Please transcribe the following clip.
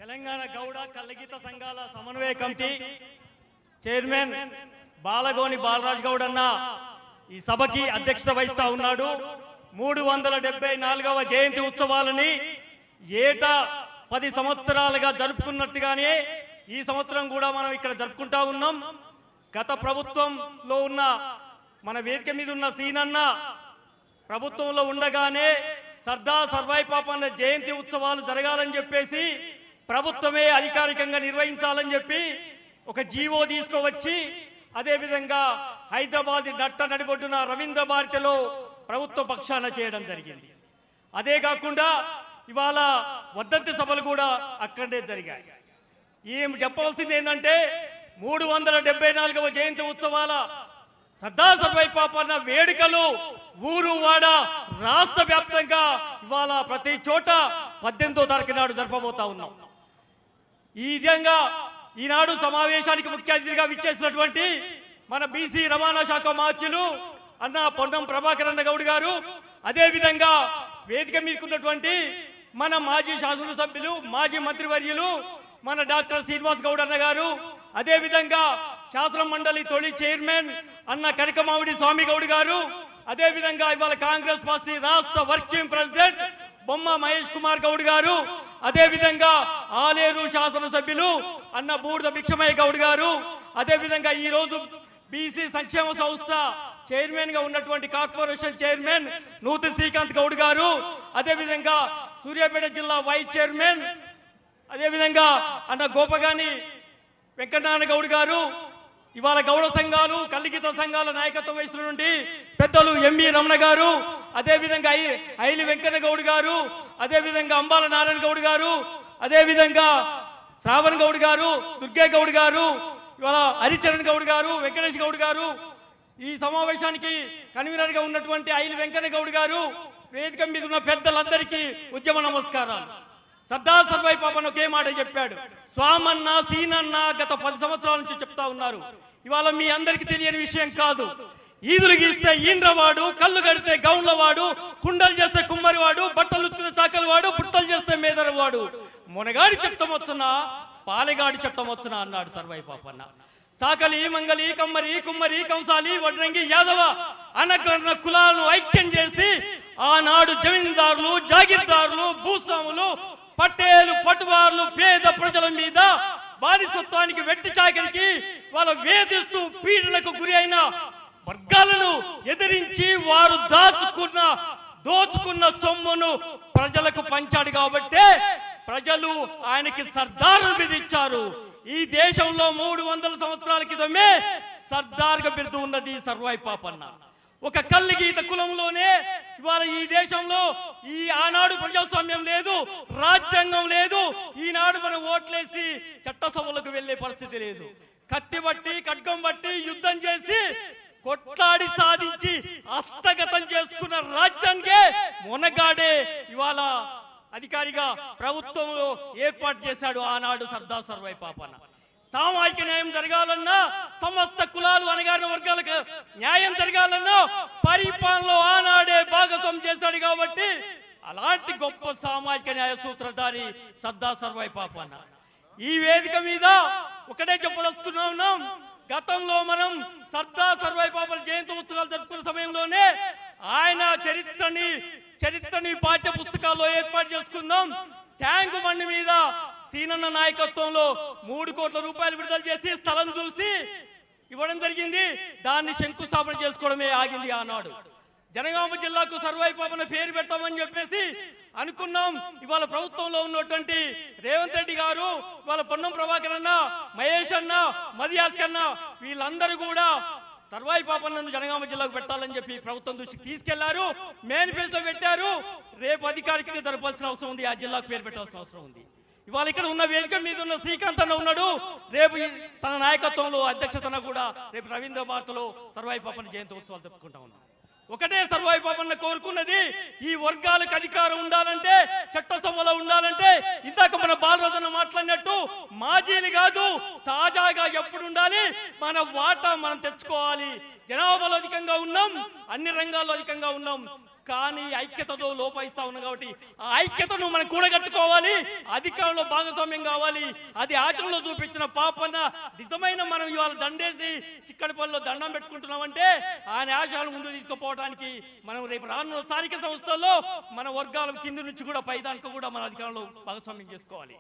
తెలంగాణ గౌడ కల్లగీత సంఘాల సమన్వయ committee chairman Balagoni Balraj Goud అన్న ఈ సభకి అధ్యక్షత వహిస్తా ఉన్నాడు. 374వ జయంతి ఉత్సవాలని ఏటా 10 సంవత్సరాలుగా జరుపుకున్నట్టుగానే ఈ సంవత్సరం కూడా మనం ఇక్కడ జరుపుకుంటా ఉన్నాం. గత ప్రభుత్వంలో ఉన్న మన వేదిక మీద ఉన్న సీనన్న ప్రభుత్వంలో ఉండగానే సర్దార్ సర్వాయి పాపన్న జయంతి ఉత్సవాలు జరగాలని చెప్పేసి ప్రభుత్వమే అధికారికంగా నిర్వహించాలని చెప్పి ఒక జీవో తీసుకువచ్చి అదేవిధంగా హైదరాబాద్ నట్ట నడిబొడ్డున రవీంద్ర భారతిలో ప్రభుత్వ పక్షాన చేయడం జరిగింది. అదే కాకుండా ఇవాళ వర్ధంతి సభలు కూడా అక్కడే జరిగాయి. ఏం చెప్పవలసింది ఏంటంటే 374వ జయంతి ఉత్సవాల సర్దార్ సర్వాయి పాపన్న వేడుకలు ఊరు వాడ రాష్ట్ర వ్యాప్తంగా ఇవాళ ప్రతి చోట 18వ తారీఖు నాడు జరపబోతా ఉన్నాం. ఈ విధంగా ఈనాడు సమావేశానికి ముఖ్య అతిథిగా విచ్చేసినటువంటి మన బీసీ రవాణా శాఖ మాత్యులు అన్న పొన్నం ప్రభాకర్ అన్న గౌడ్ గారు, అదేవిధంగా వేదిక మీదకున్నటువంటి మన మాజీ శాసనసభ్యులు మాజీ మంత్రివర్యులు మన డాక్టర్ శ్రీనివాస్ గౌడ్ అన్న గారు, అదేవిధంగా శాసన మండలి తొలి చైర్మన్ అన్న కనకమావిడి స్వామి గౌడ్ గారు, అదేవిధంగా ఇవాళ కాంగ్రెస్ పార్టీ రాష్ట్ర వర్కింగ్ ప్రెసిడెంట్ బొమ్మ మహేష్ కుమార్ గౌడ్ గారు, అదేవిధంగా ఆలేరు శాసనసభ్యులు అన్న బూర్ద భిక్షమయ్య గౌడ్ గారు, అదేవిధంగా ఈరోజు బీసీ సంక్షేమ సంస్థ చైర్మన్ గా ఉన్నటువంటి కార్పొరేషన్ చైర్మన్ నూతన్ శ్రీకాంత్ గౌడ్ గారు, అదేవిధంగా సూర్యాపేట జిల్లా వైస్ చైర్మన్ అదేవిధంగా అన్న గోపగాని వెంకటనారాయణ గౌడ్ గారు, ఇవాళ గౌడ సంఘాలు కల్లిగీత సంఘాల నాయకత్వం వహిస్తున్నటువంటి పెద్దలు ఎంవి రమణ గారు, అదేవిధంగా ఐలి వెంకన్న గౌడ్ గారు, అదేవిధంగా అంబాల నారాయణ గౌడ్ గారు, అదేవిధంగా శ్రావణ్ గౌడ్ గారు, దుర్గే గౌడ్ గారు, ఇవాళ హరిచరణ్ గౌడ్ గారు, వెంకటేష్ గౌడ్ గారు, ఈ సమావేశానికి కన్వీనర్ గా ఉన్నటువంటి ఐలి వెంకన్న గౌడ్ గారు, వేదిక మీద ఉన్న పెద్దలందరికీ ఉద్యమ నమస్కారాలు. సర్దార్ సర్వాయి పాపన్న ఒకే మాట చెప్పాడు, స్వామన్న సీనన్న గత 10 సంవత్సరాల నుంచి చెప్తా ఉన్నారు. ఇవాళ మీ అందరికి తెలియని విషయం కాదు. ఈదులు గీస్తే ఈండ్రవాడు, కళ్ళు కడితే గౌన్లవాడు, కుండలు చేస్తే కుమ్మరివాడు, బట్టలు ఉత్తిన చాకలివాడు, బుట్టలు చేస్తే మేదరవాడు, మునగాడి చట్టం వచ్చునా పాలెగాడి చట్టం వచ్చునా అన్నాడు సర్వాయి పాపన్న. చాకలి మంగలి కమ్మరి కుమ్మరి కంసాలి వడ్రంగి యాదవ అనగన్న కులాలను ఐక్యం చేసి ఆనాడు జమీందారులు జాగీర్దారులు భూస్వాములు పట్టేలు పటువార్లు పేద ప్రజల మీద బానిసత్వానికి వెట్టి చాకరికి వాళ్ళ వేధిస్తూ పీడనకు గురి అయిన వర్గాలను ఎదిరించి వారు దోచుకున్న సొమ్మును ప్రజలకు పంచాడు కాబట్టే ప్రజలు ఆయనకి సర్దారు విధించారు. ఈ దేశంలో 300 సంవత్సరాల క్రితమే సర్దార్గా బిరుదు ఉన్నది సర్వాయి పాపన్న. ఒక కల్లిగీత కులంలోనే ఇవాళ ఈ దేశంలో ఈ ఆనాడు ప్రజాస్వామ్యం లేదు, రాజ్యాంగం లేదు. ఈనాడు మనం ఓట్లేసి చట్టసభలకు వెళ్లే పరిస్థితి లేదు. కత్తి బట్టి ఖడ్గం బట్టి యుద్ధం చేసి కొట్లాడి సాధించి హస్తగతం చేసుకున్న రాజ్యాంగే మొనగాడే ఇవాళ అధికారిగా ప్రభుత్వంలో ఏర్పాటు చేశాడు ఆనాడు సర్దార్ సర్వాయి పాపన్న. సామాజిక న్యాయం జరగాలన్నా, సమస్త కులాలు అణగారిన వర్గాలకు న్యాయం జరగాలన్నా పరిపాలనలో ఆనాడే భాగస్వామ్యం చేశాడు. కాబట్టి అలాంటి గొప్ప సామాజిక న్యాయ సూత్రధారి సర్దార్ సర్వాయి పాపన్న. ఈ వేదిక మీద ఒకటే చెప్పదలుచుకున్నా ఉన్నాం, గతంలో మనం సర్దార్ సర్వాయి పాపన్న జయంతి ఉత్సవాలు జరుపుకున్న సమయంలోనే ఆయన చరిత్రని పాఠ్య పుస్తకాల్లో ఏర్పాటు చేసుకుందాం. ట్యాంకు బండి మీద సీనన్న నాయకత్వంలో 3 కోట్ల రూపాయలు విడుదల చేసి స్థలం చూసి ఇవ్వడం జరిగింది. దాన్ని శంకుస్థాపన చేసుకోవడమే ఆగింది. ఆనాడు జనగామ జిల్లాకు సర్వాయి పాపన్న పేరు పెట్టామని చెప్పేసి అనుకున్నాం. ఇవాళ ప్రభుత్వంలో ఉన్నటువంటి రేవంత్ రెడ్డి గారు, ఇవాళ పొన్నం ప్రభాకర్ అన్న, మహేష్ అన్న, మదియాస్ అన్న వీళ్ళందరూ కూడా సర్వాయి పాపన్నను జనగామ జిల్లాకు పెట్టాలని చెప్పి ప్రభుత్వం దృష్టికి తీసుకెళ్లారు. మేనిఫెస్టో పెట్టారు. రేపు అధికారికంగా జరపాల్సిన అవసరం ఉంది. ఆ జిల్లాకు పేరు పెట్టాల్సిన అవసరం ఉంది. ఇవాళ ఇక్కడ ఉన్న వేదిక మీద ఉన్న శ్రీకాంత్ అన్న ఉన్నాడు. రేపు తన నాయకత్వంలో అధ్యక్షతన కూడా రేపు రవీంద్ర భారతిలో సర్వాయి పాపన్న జయంతి ఉత్సవాలు జరుపుకుంటా ఉన్నాం. ఒకటే సర్వాయి పాపన్న కోరుకున్నది, ఈ వర్గాలకు అధికారం ఉండాలంటే, చట్టసభలో ఉండాలంటే ఇందాక మన బాలరాజన్న మాట్లాడినట్టు మాజీలు కాదు, తాజాగా ఎప్పుడు ఉండాలి, మన వాటా మనం తెచ్చుకోవాలి. జనాభాలో అధికంగా ఉన్నాం, అన్ని రంగాల్లో అధికంగా ఉన్నాం. కానీ ఐక్యతతో లోపిస్తా ఉన్నాం కాబట్టి ఆ ఐక్యతను మనం కూడగట్టుకోవాలి, అధికారంలో భాగస్వామ్యం కావాలి. అది ఆచరణలో చూపించిన పాపన్న నిజమైన మనం ఇవాళ దండేసి చిక్కడపల్లిలో దండం పెట్టుకుంటున్నామంటే ఆయన ఆశయాలు ముందు తీసుకుపోవడానికి మనం రేపు రానున్న స్థానిక సంస్థల్లో మన వర్గాల కింద నుంచి కూడా పైదానికి కూడా మన అధికారంలో భాగస్వామ్యం చేసుకోవాలి.